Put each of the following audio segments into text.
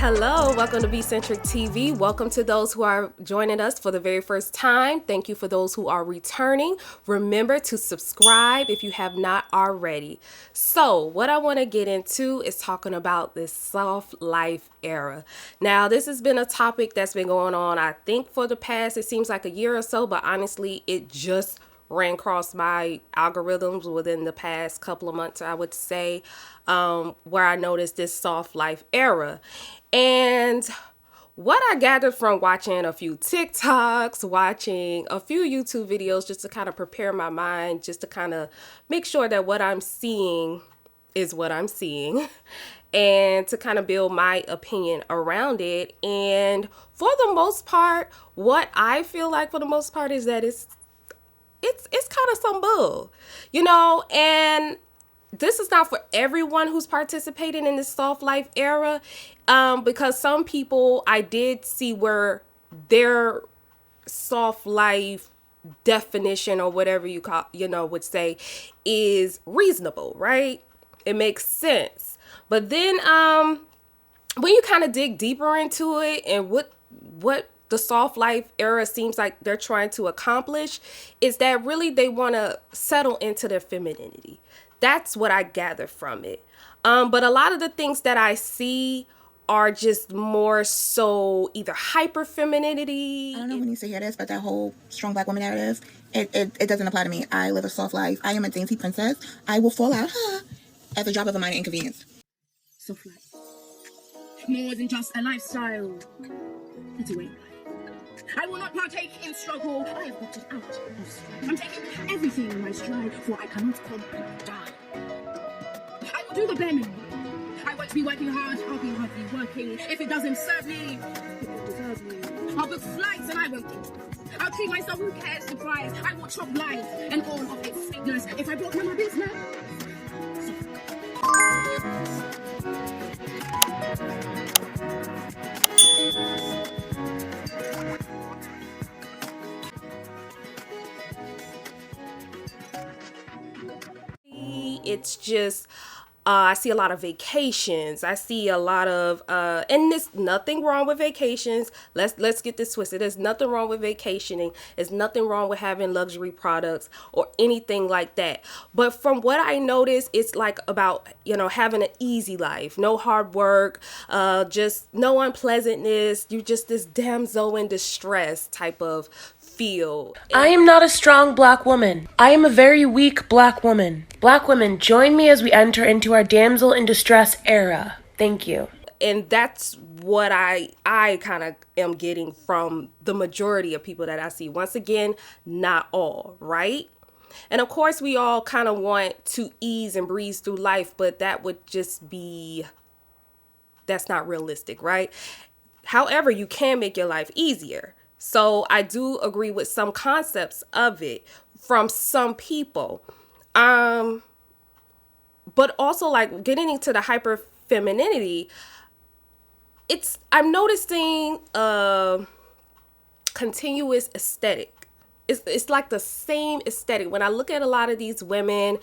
Hello, welcome to bcentrictv. Welcome to those who are joining us for the very first time. Thank you for those who are returning. Remember to subscribe if you have not already. So what I want to get into is talking about this soft life era. Now, this has been a topic that's been going on, I think, for the past, it seems like a year or so, but honestly, it just ran across my algorithms within the past couple of months, I would say, where I noticed this soft life era. And what I gathered from watching a few TikToks, watching a few YouTube videos, just to kind of prepare my mind, just to kind of make sure that what I'm seeing is what I'm seeing, and to kind of build my opinion around it. And for the most part, what I feel like for the most part is that it's kind of some bull, and this is not for everyone who's participating in this soft life era, because some people I did see where their soft life definition or whatever you call, would say is reasonable, right? It makes sense. But then when you kind of dig deeper into it and what the soft life era seems like they're trying to accomplish is that really they want to settle into their femininity. That's what I gather from it. But a lot of the things that I see are just more so either hyper femininity. I don't know who needs to hear this, but that whole strong black woman narrative, it doesn't apply to me. I live a soft life. I am a dainty princess. I will fall out at the drop of a minor inconvenience. Soft life. More than just a lifestyle. It's a way of life. I will not partake in struggle. I have opted out of strife. I'm taking everything in my stride, for I cannot completely die. I will do the bare minimum. I won't be working hard. I'll be hardly working. If it doesn't serve me, it won't deserve me. I'll book flights and I won't get. I'll treat myself, who cares to price. I will chop life and all of its sweetness. If I brought my business. It's just, I see a lot of vacations. I see a lot of, and there's nothing wrong with vacations. Let's get this twisted. There's nothing wrong with vacationing. There's nothing wrong with having luxury products or anything like that. But from what I notice, it's like about, having an easy life, no hard work, just no unpleasantness. You just this damsel in distress type of feel. I am not a strong black woman. I am a very weak black woman. Black women, join me as we enter into our damsel in distress era. Thank you. And that's what I kind of am getting from the majority of people that I see. Once again, not all, right? And of course, we all kind of want to ease and breeze through life, but that would just be, that's not realistic, right? However, you can make your life easier. So I do agree with some concepts of it from some people. But also like getting into the hyper femininity, I'm noticing a continuous aesthetic. It's like the same aesthetic. When I look at a lot of these women,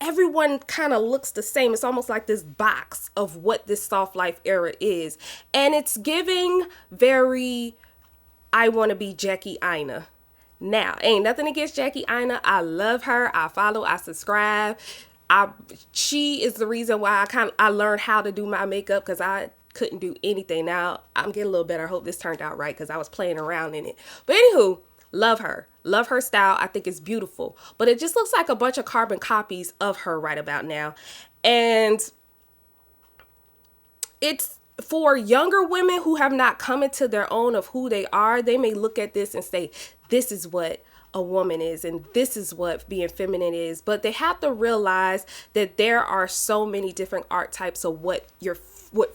everyone kind of looks the same. It's almost like this box of what this soft life era is. And it's giving very, I want to be Jackie Aina. Now, ain't nothing against Jackie Aina. I love her. I follow, I subscribe. She is the reason why I learned how to do my makeup, because I couldn't do anything. Now I'm getting a little better. I hope this turned out right, because I was playing around in it. But anywho, love her style. I think it's beautiful, but it just looks like a bunch of carbon copies of her right about now. And it's for younger women who have not come into their own of who they are. They may look at this and say, this is what a woman is, and this is what being feminine is. But they have to realize that there are so many different archetypes of what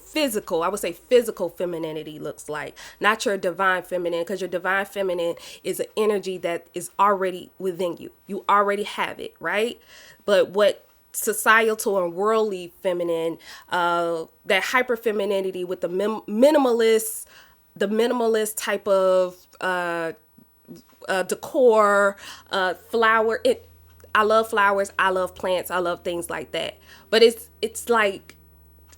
physical, I would say physical femininity looks like, not your divine feminine, because your divine feminine is an energy that is already within you. You already have it, right? But what societal and worldly feminine, that hyper femininity with the minimalist type of decor, flower. I love flowers. I love plants. I love things like that. But it's like,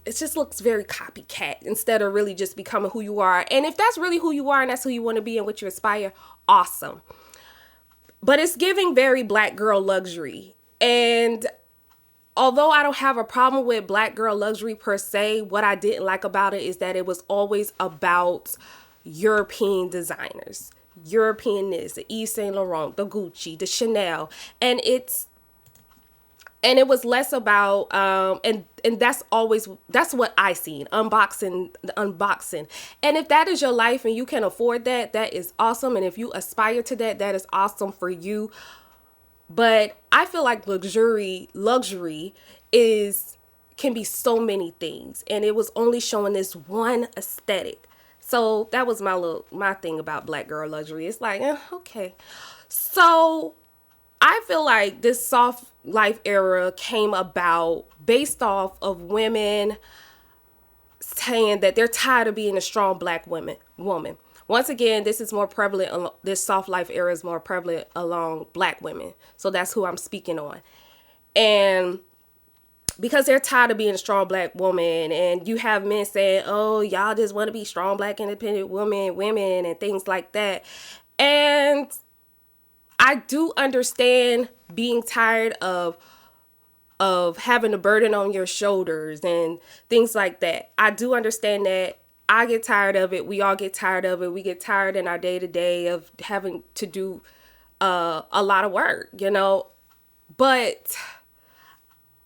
it just looks very copycat instead of really just becoming who you are. And if that's really who you are and that's who you want to be and what you aspire, awesome. But it's giving very black girl luxury. And although I don't have a problem with black girl luxury per se, what I didn't like about it is that it was always about European designers. European this, the Yves Saint Laurent, the Gucci, the Chanel. And it was less about and that's what I seen, unboxing. And if that is your life and you can afford that, that is awesome. And if you aspire to that, that is awesome for you. But I feel like luxury can be so many things, and it was only showing this one aesthetic. So that was my thing about black girl luxury. It's like, okay. So I feel like this soft life era came about based off of women saying that they're tired of being a strong black woman. Once again, this is more prevalent. This soft life era is more prevalent along black women. So that's who I'm speaking on. And because they're tired of being a strong black woman, and you have men saying, oh, y'all just want to be strong black independent women and things like that. And I do understand being tired of having a burden on your shoulders and things like that. I do understand that. I get tired of it. We all get tired of it. We get tired in our day-to-day of having to do a lot of work, But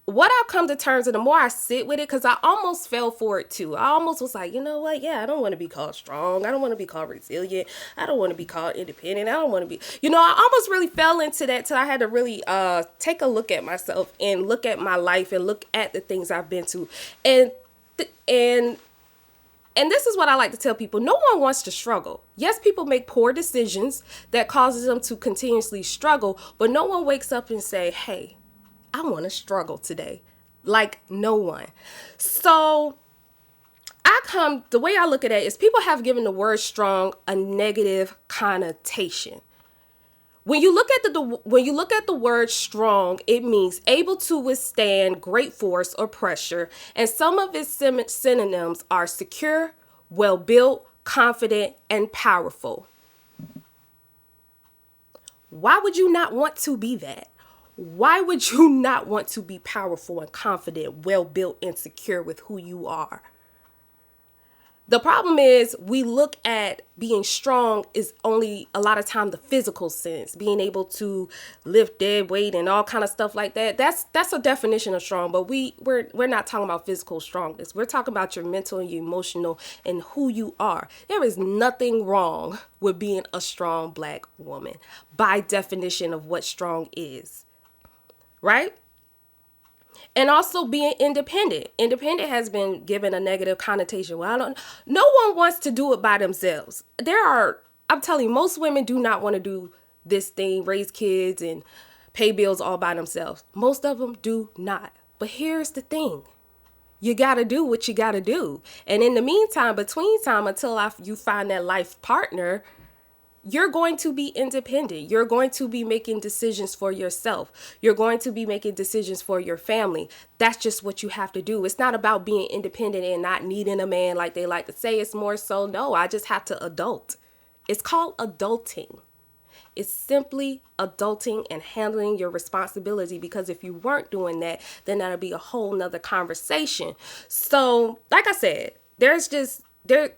what I've come to terms with, the more I sit with it, because I almost fell for it too. I almost was like, you know what? Yeah, I don't want to be called strong. I don't want to be called resilient. I don't want to be called independent. I don't want to be, I almost really fell into that till I had to really take a look at myself and look at my life and look at the things I've been to. And this is what I like to tell people. No one wants to struggle. Yes, people make poor decisions that causes them to continuously struggle, but no one wakes up and say, hey, I want to struggle today. Like, no one. So the way I look at it is people have given the word strong a negative connotation. When you look at the word strong, it means able to withstand great force or pressure, and some of its synonyms are secure, well-built, confident, and powerful. Why would you not want to be that? Why would you not want to be powerful and confident, well-built, and secure with who you are? The problem is we look at being strong is only a lot of time the physical sense, being able to lift dead weight and all kind of stuff like that. That's a definition of strong, but we're not talking about physical strongness. We're talking about your mental and your emotional and who you are. There is nothing wrong with being a strong black woman by definition of what strong is, right? And also being independent. Independent has been given a negative connotation. Well, no one wants to do it by themselves. I'm telling you, most women do not want to do this thing, raise kids and pay bills all by themselves. Most of them do not. But here's the thing. You got to do what you got to do. And in the meantime, between time, until you find that life partner, you're going to be independent. You're going to be making decisions for yourself. You're going to be making decisions for your family. That's just what you have to do. It's not about being independent and not needing a man like they like to say. It's more so, no, I just have to adult. It's called adulting. It's simply adulting and handling your responsibility, because if you weren't doing that, then that'll be a whole nother conversation. So, like I said,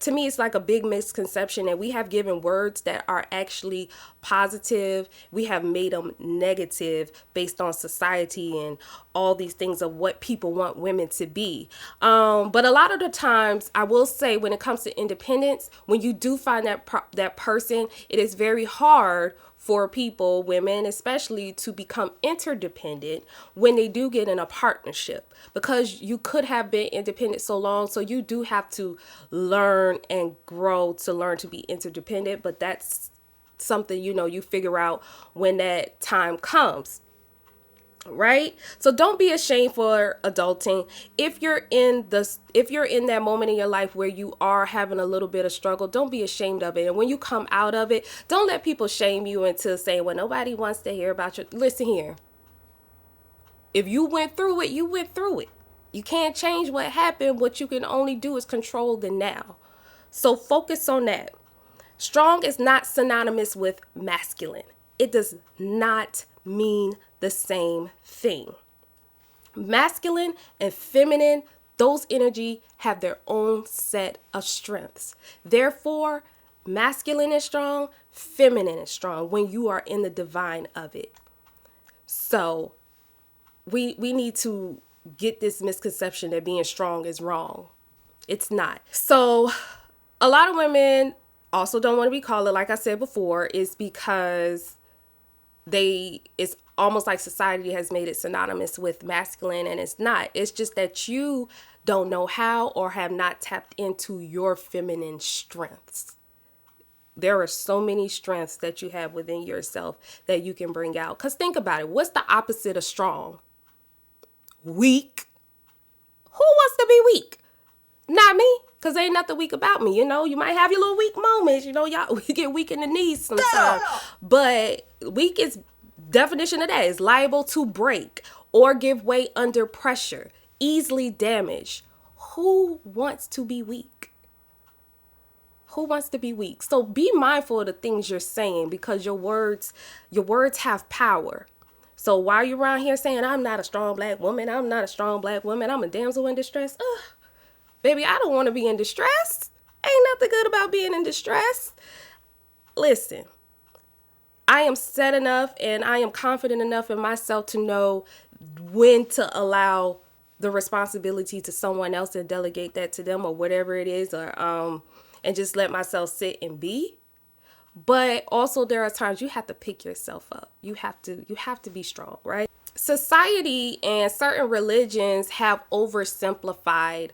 to me, it's like a big misconception that we have given words that are actually positive. We have made them negative based on society and all these things of what people want women to be. But a lot of the times, I will say, when it comes to independence, when you do find that person, it is very hard for people, women especially, to become interdependent when they do get in a partnership, because you could have been independent so long. So you do have to learn and grow to learn to be interdependent. But that's something, you figure out when that time comes. right? So don't be ashamed for adulting. If you're in that moment in your life where you are having a little bit of struggle, don't be ashamed of it. And when you come out of it, don't let people shame you into saying, well, nobody wants to hear about you. Listen here. If you went through it, you went through it. You can't change what happened. What you can only do is control the now. So focus on that. Strong is not synonymous with masculine. It does not mean the same thing. Masculine and feminine, those energy have their own set of strengths. Therefore, masculine is strong, feminine is strong when you are in the divine of it. So we need to get this misconception that being strong is wrong. It's not. So a lot of women also don't want to be called it, like I said before, is because it's almost like society has made it synonymous with masculine, and it's not. It's just that you don't know how or have not tapped into your feminine strengths. There are so many strengths that you have within yourself that you can bring out. Because think about it. What's the opposite of strong? Weak. Who wants to be weak? Not me. Because ain't nothing weak about me. You might have your little weak moments. Y'all, we get weak in the knees sometimes. But weak is, definition of that is liable to break or give way under pressure, easily damaged. Who wants to be weak? Who wants to be weak? So be mindful of the things you're saying, because your words have power. So while you're around here saying, I'm not a strong black woman, I'm not a strong black woman, I'm a damsel in distress. Baby, I don't want to be in distress. Ain't nothing good about being in distress. Listen, I am set enough and I am confident enough in myself to know when to allow the responsibility to someone else and delegate that to them or whatever it is, or and just let myself sit and be. But also there are times you have to pick yourself up. You have to be strong, right? Society and certain religions have oversimplified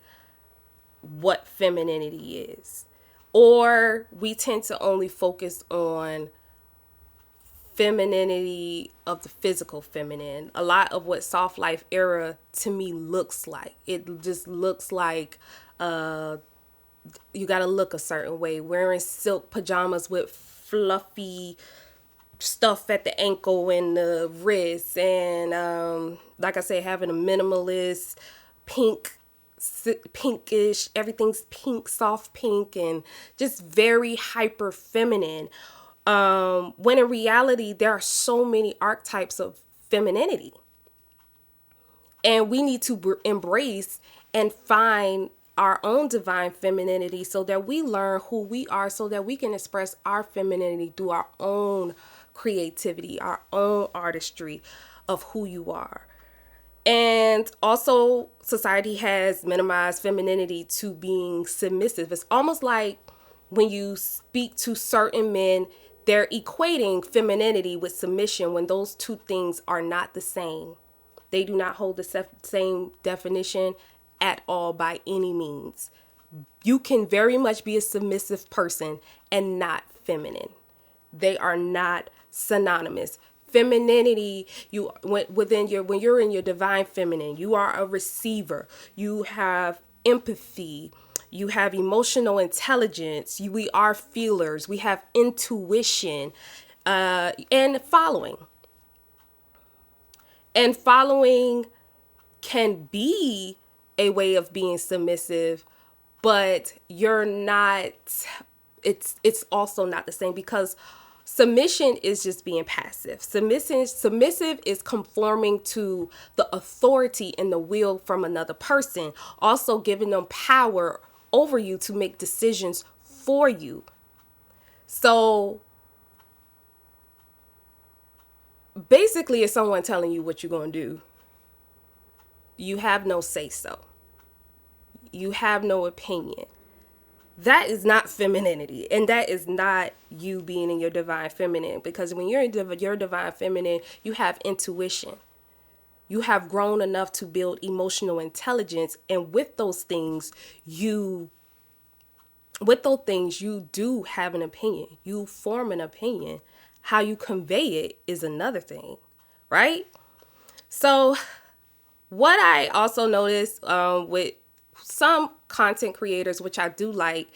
what femininity is. Or we tend to only focus on femininity of the physical feminine. A lot of what soft life era to me looks like. It just looks like you got to look a certain way, wearing silk pajamas with fluffy stuff at the ankle and the wrists, and like I said, having a minimalist pinkish, everything's pink, soft pink, and just very hyper feminine, when in reality there are so many archetypes of femininity, and we need to embrace and find our own divine femininity so that we learn who we are, so that we can express our femininity through our own creativity, our own artistry of who you are. And also, society has minimized femininity to being submissive. It's almost like when you speak to certain men, they're equating femininity with submission when those two things are not the same. They do not hold the same definition at all by any means. You can very much be a submissive person and not feminine. They are not synonymous. Femininity, when you're in your divine feminine, you are a receiver. You have empathy. You have emotional intelligence. We are feelers. We have intuition, and following. And following can be a way of being submissive, but you're not. It's also not the same, because submission is just being passive. Submissive is conforming to the authority and the will from another person, also giving them power over you to make decisions for you. So basically, it's someone telling you what you're going to do. You have no say-so. You have no opinion. That is not femininity, and that is not you being in your divine feminine, because when you're in your divine feminine, you have intuition. You have grown enough to build emotional intelligence, and with those things, you do have an opinion. You form an opinion. How you convey it is another thing, right? So what I also noticed with some content creators, which I do like,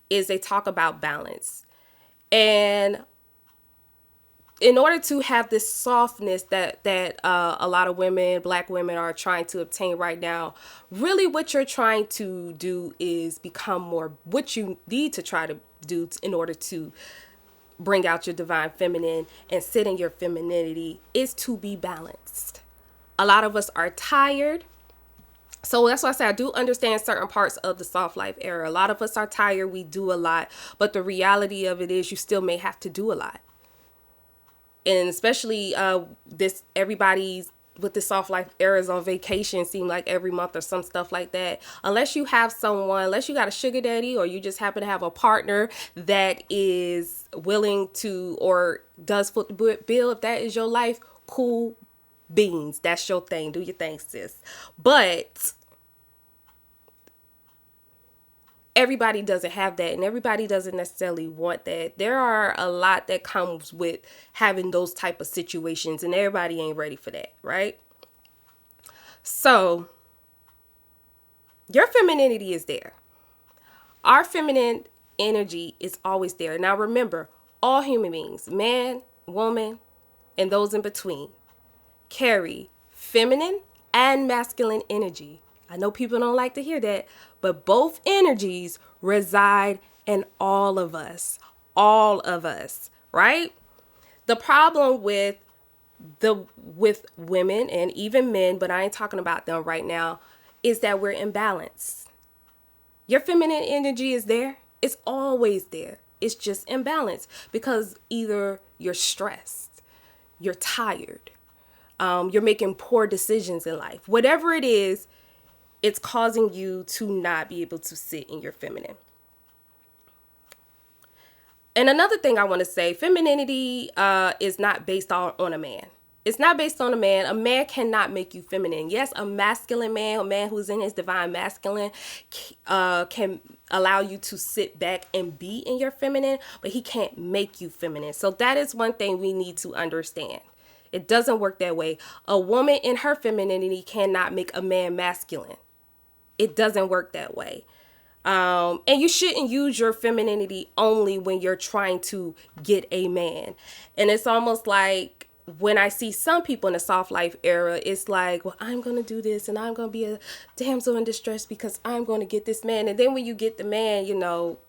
is they talk about balance. And in order to have this softness that a lot of women, Black women, are trying to obtain right now, really what you're trying to do is become more, what you need to try to do in order to bring out your divine feminine and sit in your femininity is to be balanced. A lot of us are tired. So that's why I say I do understand certain parts of the soft life era. A lot of us are tired. We do a lot. But the reality of it is you still may have to do a lot. And especially everybody's with the soft life eras on vacation seem like every month or some stuff like that. Unless you have someone, unless you got a sugar daddy or you just happen to have a partner that is willing to or does foot the bill, if that is your life, cool beans. That's your thing. Do your thing, sis. But everybody doesn't have that, and everybody doesn't necessarily want that. There are a lot that comes with having those type of situations, and everybody ain't ready for that, right? So your femininity is there. Our feminine energy is always there. Now remember, all human beings, man, woman, and those in between, carry feminine and masculine energy. I know people don't like to hear that, but both energies reside in all of us, right? The problem with women and even men, but I ain't talking about them right now, is that we're imbalanced. Your feminine energy is there. It's always there. It's just imbalanced because either you're stressed, you're tired, you're making poor decisions in life. Whatever it is, it's causing you to not be able to sit in your feminine. And another thing I want to say, femininity is not based on a man. It's not based on a man. A man cannot make you feminine. Yes, a masculine man, a man who's in his divine masculine, can allow you to sit back and be in your feminine, but he can't make you feminine. So that is one thing we need to understand. It doesn't work that way. A woman in her femininity cannot make a man masculine. It doesn't work that way. And you shouldn't use your femininity only when you're trying to get a man. And it's almost like when I see some people in the soft life era, it's like, well, I'm going to do this and I'm going to be a damsel in distress because I'm going to get this man. And then when you get the man, you know,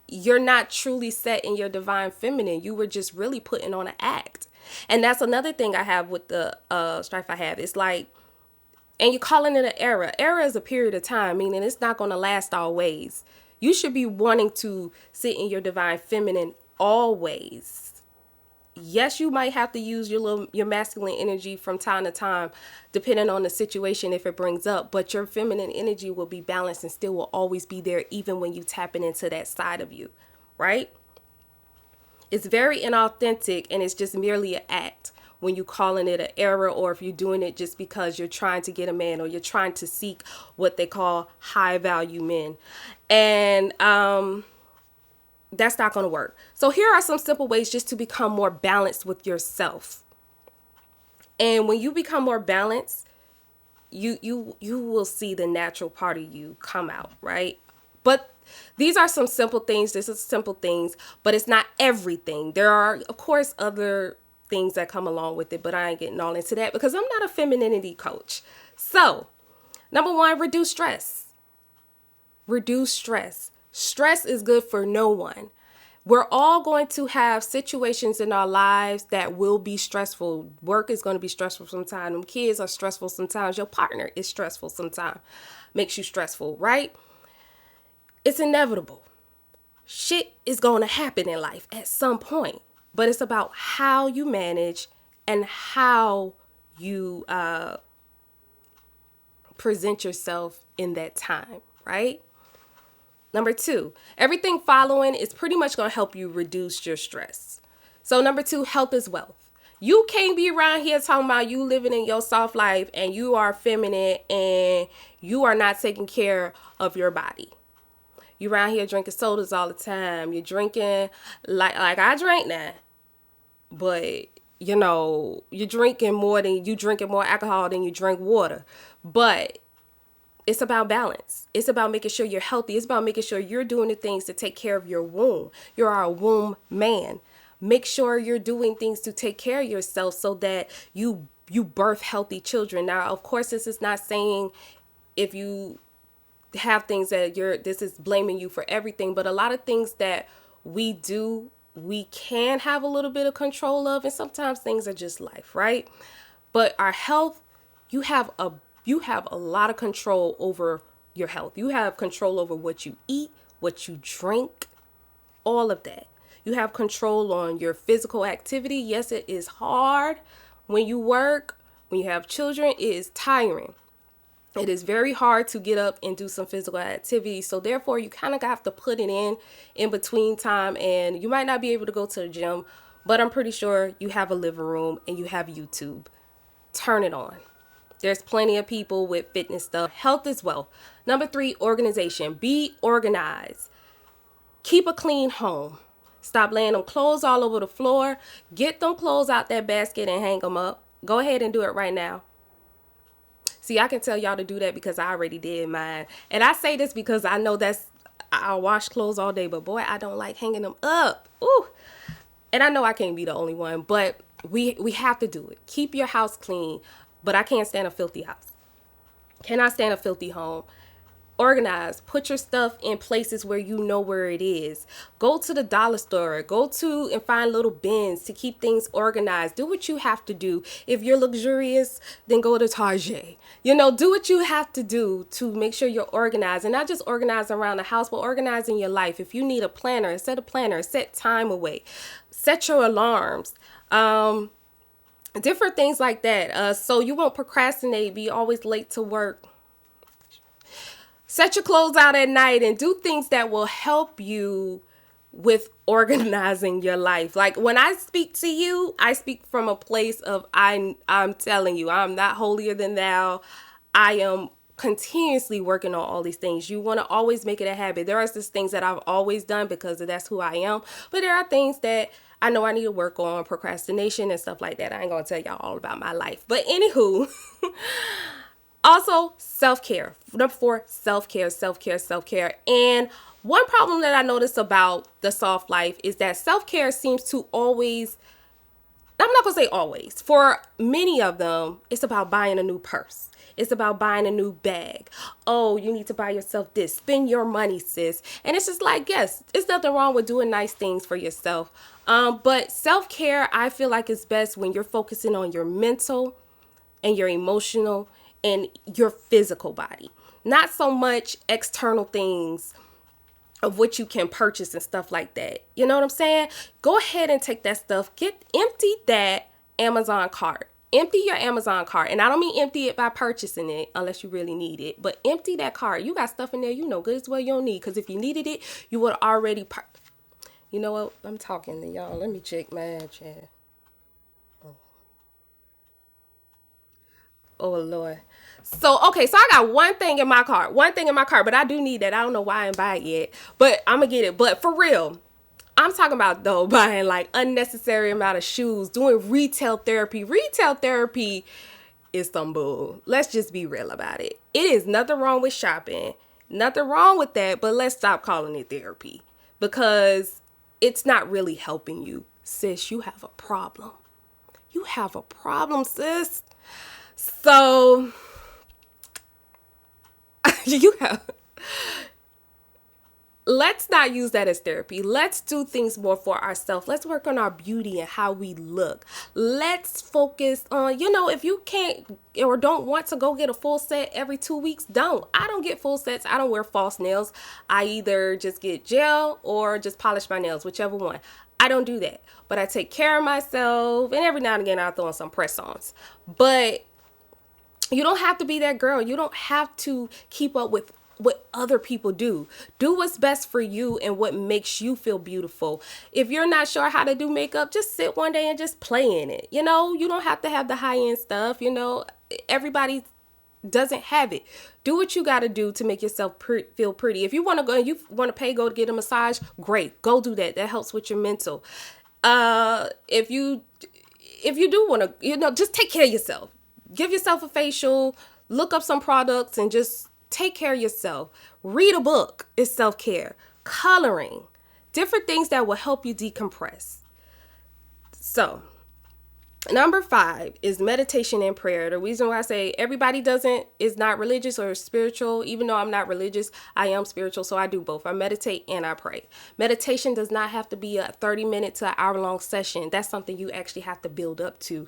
you're not truly set in your divine feminine. You were just really putting on an act. And that's another thing I have with the strife I have. It's like, and you're calling it an era. Era is a period of time, meaning it's not going to last always. You should be wanting to sit in your divine feminine always. Yes, you might have to use your masculine energy from time to time, depending on the situation if it brings up, but your feminine energy will be balanced and still will always be there even when you tapping into that side of you, right? It's very inauthentic and it's just merely an act when you calling it an era, or if you're doing it just because you're trying to get a man or you're trying to seek what they call high value men. And that's not going to work. So here are some simple ways just to become more balanced with yourself. And when you become more balanced, you will see the natural part of you come out, right? But these are some simple things. This is simple things, but it's not everything. There are, of course, other things that come along with it, but I ain't getting all into that because I'm not a femininity coach. So, number one, reduce stress. Reduce stress. Stress is good for no one. We're all going to have situations in our lives that will be stressful. Work is going to be stressful sometimes. Them kids are stressful sometimes. Your partner is stressful sometimes. Makes you stressful, right? It's inevitable. Shit is going to happen in life at some point. But it's about how you manage and how you present yourself in that time, right? Number two, everything following is pretty much going to help you reduce your stress. So number two, health is wealth. You can't be around here talking about you living in your soft life and you are feminine and you are not taking care of your body. You around here drinking sodas all the time. You're drinking like I drink now. But you're drinking more alcohol than you drink water. But it's about balance. It's about making sure you're healthy. It's about making sure you're doing the things to take care of your womb. You're a womb man. Make sure you're doing things to take care of yourself so that you birth healthy children. Now, of course, this is not saying if you have things that this is blaming you for everything, but a lot of things that we do, we can have a little bit of control of, and sometimes things are just life, right? But our health, you have a lot of control over your health. You have control over what you eat, what you drink, all of that. You have control on your physical activity. Yes, it is hard when you work, when you have children, it is tiring. It is very hard to get up and do some physical activity. So therefore, you kind of have to put it in between time. And you might not be able to go to the gym, but I'm pretty sure you have a living room and you have YouTube. Turn it on. There's plenty of people with fitness stuff. Health is wealth. Number 3, organization. Be organized. Keep a clean home. Stop laying them clothes all over the floor. Get them clothes out that basket and hang them up. Go ahead and do it right now. See, I can tell y'all to do that because I already did mine. And I say this because I know I'll wash clothes all day, but boy, I don't like hanging them up. Ooh. And I know I can't be the only one, but we have to do it. Keep your house clean, but I can't stand a filthy house. Cannot stand a filthy home. Organize. Put your stuff in places where you know where it is. Go to the dollar store. Go to and find little bins to keep things organized. Do what you have to do. If you're luxurious, then go to Target. Do what you have to do to make sure you're organized. And not just organized around the house, but organized in your life. If you need a planner, set a planner. Set time away. Set your alarms. Different things like that. So you won't procrastinate, be always late to work. Set your clothes out at night and do things that will help you with organizing your life. Like when I speak to you, I speak from a place of I'm telling you, I'm not holier than thou. I am continuously working on all these things. You want to always make it a habit. There are just things that I've always done because that's who I am. But there are things that I know I need to work on, procrastination and stuff like that. I ain't going to tell y'all all about my life. But anywho, also self-care. Number 4, self-care. And one problem that I noticed about the soft life is that self-care seems to always, I'm not going to say always, for many of them, it's about buying a new purse. It's about buying a new bag. Oh, you need to buy yourself this. Spend your money, sis. And it's just like, yes, there's nothing wrong with doing nice things for yourself. But self-care, I feel like is best when you're focusing on your mental and your emotional and your physical body. Not so much external things of what you can purchase and stuff like that. You know what I'm saying? Go ahead and take that stuff. Empty that Amazon cart. Empty your Amazon cart. And I don't mean empty it by purchasing it unless you really need it. But empty that cart. You got stuff in there you know good as well you don't need. Because if you needed it, you would already... You know what? I'm talking to y'all. Let me check my chat. Oh, Lord. So, okay. So I got one thing in my cart. But I do need that. I don't know why I ain't buy it yet. But I'm going to get it. But for real... I'm talking about, though, buying like unnecessary amount of shoes, doing retail therapy. Retail therapy is some bull. Let's just be real about it. It is nothing wrong with shopping. Nothing wrong with that, but let's stop calling it therapy because it's not really helping you. Sis, you have a problem. You have a problem, sis. So, let's not use that as therapy. Let's do things more for ourselves. Let's work on our beauty and how we look. Let's focus on, if you can't or don't want to go get a full set every 2 weeks, don't. I don't get full sets. I don't wear false nails. I either just get gel or just polish my nails, whichever one. I don't do that. But I take care of myself. And every now and again, I'll throw in some press-ons. But you don't have to be that girl. You don't have to keep up with what other people do. Do what's best for you and what makes you feel beautiful. If you're not sure how to do makeup, just sit one day and just play in it. You don't have to have the high-end stuff. Everybody doesn't have it. Do what you got to do to make yourself feel pretty. If you want to go and you want to go to get a massage, great. Go do that. That helps with your mental. If if you do want to, just take care of yourself. Give yourself a facial, look up some products, and just take care of yourself. Read a book is self-care. Coloring, different things that will help you decompress. So, number 5 is meditation and prayer. The reason why I say everybody is not religious or spiritual, even though I'm not religious, I am spiritual, so I do both. I meditate and I pray. Meditation does not have to be a 30-minute to an hour-long session. That's something you actually have to build up to.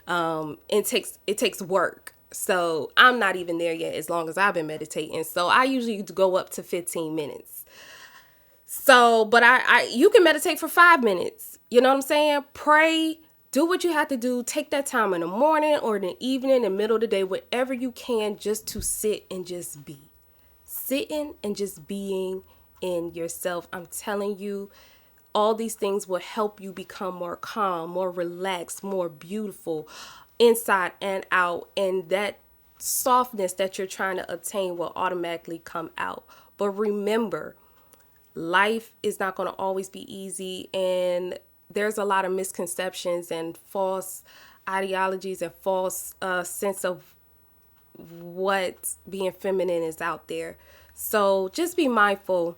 It takes work. So I'm not even there yet as long as I've been meditating. So I usually go up to 15 minutes. So, but you can meditate for 5 minutes. You know what I'm saying? Pray. Do what you have to do. Take that time in the morning or in the evening, in the middle of the day, whatever you can, just to sit and just be. Sitting and just being in yourself. I'm telling you, all these things will help you become more calm, more relaxed, more beautiful, inside and out. And that softness that you're trying to attain will automatically come out. But remember, life is not going to always be easy, and there's a lot of misconceptions and false ideologies and false sense of what being feminine is out there. So just be mindful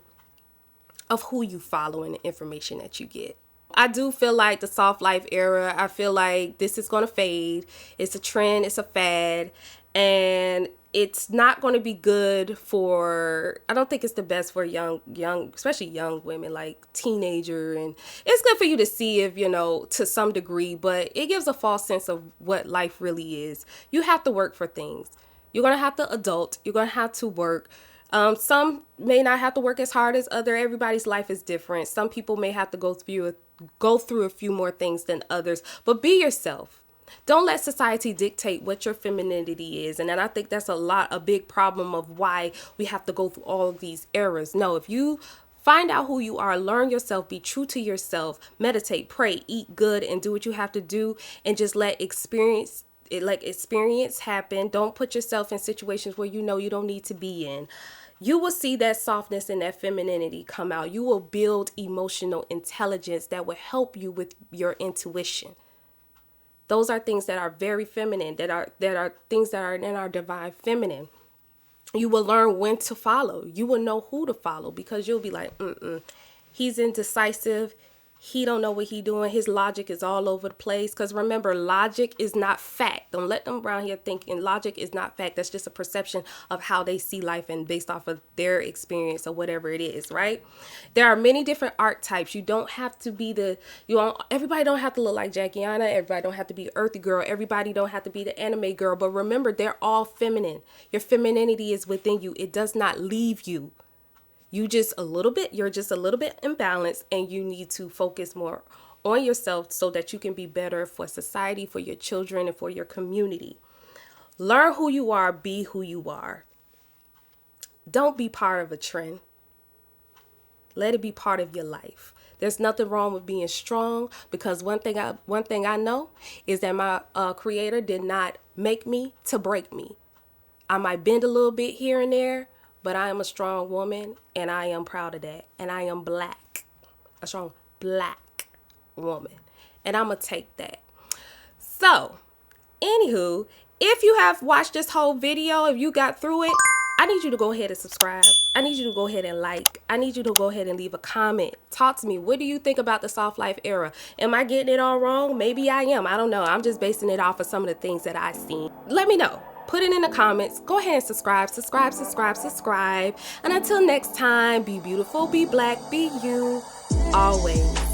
of who you follow and the information that you get. I do feel like the soft life era, I feel like this is going to fade. It's a trend, it's a fad, and it's not going to be good I don't think it's the best for young, especially young women, like teenager. And it's good for you to see if, to some degree, but it gives a false sense of what life really is. You have to work for things. You're going to have to adult. You're going to have to work. Some may not have to work as hard as other. Everybody's life is different. Some people may have to go through a few more things than others, but be yourself. Don't let society dictate what your femininity is. And then I think that's a big problem of why we have to go through all of these eras. No, if you find out who you are, learn yourself, be true to yourself, meditate, pray, eat good, and do what you have to do, and just let experience happen. Don't put yourself in situations where you don't need to be in. You will see that softness and that femininity come out. You will build emotional intelligence that will help you with your intuition. Those are things that are very feminine, that are things that are in our divine feminine. You will learn when to follow. You will know who to follow, because you'll be like, he's indecisive. He don't know what he doing. His logic is all over the place. Because remember, logic is not fact. Don't let them around here thinking logic is not fact. That's just a perception of how they see life and based off of their experience or whatever it is, right? There are many different archetypes. You don't have to be everybody don't have to look like Jackiana. Everybody don't have to be earthy girl. Everybody don't have to be the anime girl. But remember, they're all feminine. Your femininity is within you. It does not leave you. You're just a little bit imbalanced, and you need to focus more on yourself so that you can be better for society, for your children, and for your community. Learn who you are, be who you are. Don't be part of a trend. Let it be part of your life. There's nothing wrong with being strong, because one thing I know is that my creator did not make me to break me. I might bend a little bit here and there, but I am a strong woman, and I am proud of that. And I am black, a strong black woman. And I'm going to take that. So, anywho, if you have watched this whole video, if you got through it, I need you to go ahead and subscribe. I need you to go ahead and like. I need you to go ahead and leave a comment. Talk to me. What do you think about the soft life era? Am I getting it all wrong? Maybe I am. I don't know. I'm just basing it off of some of the things that I've seen. Let me know. Put it in the comments. Go ahead and subscribe. And until next time, be beautiful, be black, be you, always.